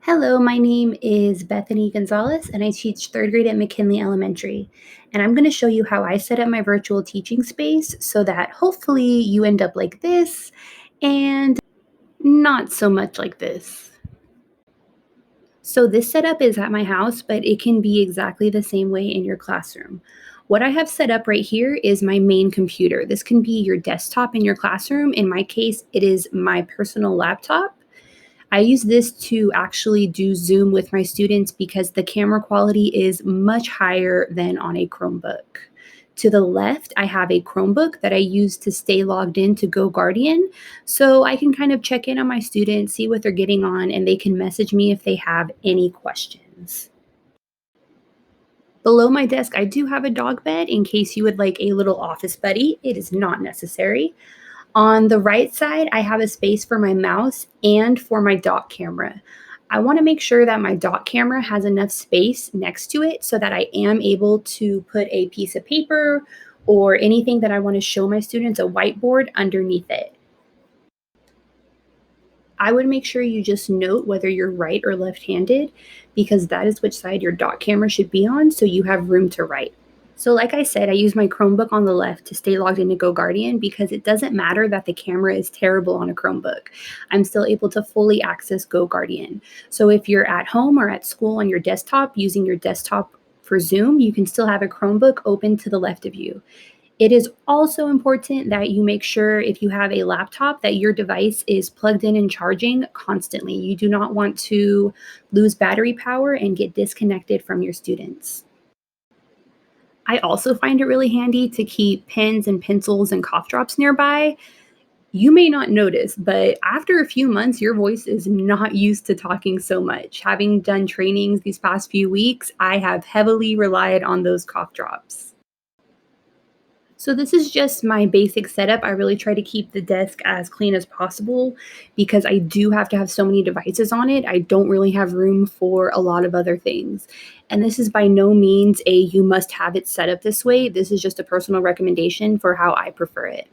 Hello, my name is Bethany Gonzalez, and I teach third grade at McKinley Elementary. And I'm going to show you how I set up my virtual teaching space so that hopefully you end up like this and not so much like this. So, this setup is at my house, but it can be exactly the same way in your classroom. What I have set up right here is my main computer. This can be your desktop in your classroom. In my case, it is my personal laptop. I use this to actually do Zoom with my students because the camera quality is much higher than on a Chromebook. To the left, I have a Chromebook that I use to stay logged in to Go Guardian. So I can kind of check in on my students, see what they're getting on, and they can message me if they have any questions. Below my desk, I do have a dog bed in case you would like a little office buddy. It is not necessary. On the right side, I have a space for my mouse and for my dock camera. I want to make sure that my dock camera has enough space next to it so that I am able to put a piece of paper or anything that I want to show my students, a whiteboard, underneath it. I would make sure you just note whether you're right or left handed because that is which side your dock camera should be on so you have room to write. So, like I said, I use my Chromebook on the left to stay logged into Go Guardian because it doesn't matter that the camera is terrible on a Chromebook. I'm still able to fully access Go Guardian. So, if you're at home or at school on your desktop using your desktop for Zoom, you can still have a Chromebook open to the left of you. It is also important that you make sure if you have a laptop that your device is plugged in and charging constantly. You do not want to lose battery power and get disconnected from your students. I also find it really handy to keep pens and pencils and cough drops nearby. You may not notice, but after a few months, your voice is not used to talking so much. Having done trainings these past few weeks, I have heavily relied on those cough drops. So, this is just my basic setup. I really try to keep the desk as clean as possible because I do have to have so many devices on it. I don't really have room for a lot of other things. And this is by no means a you must have it set up this way. This is just a personal recommendation for how I prefer it.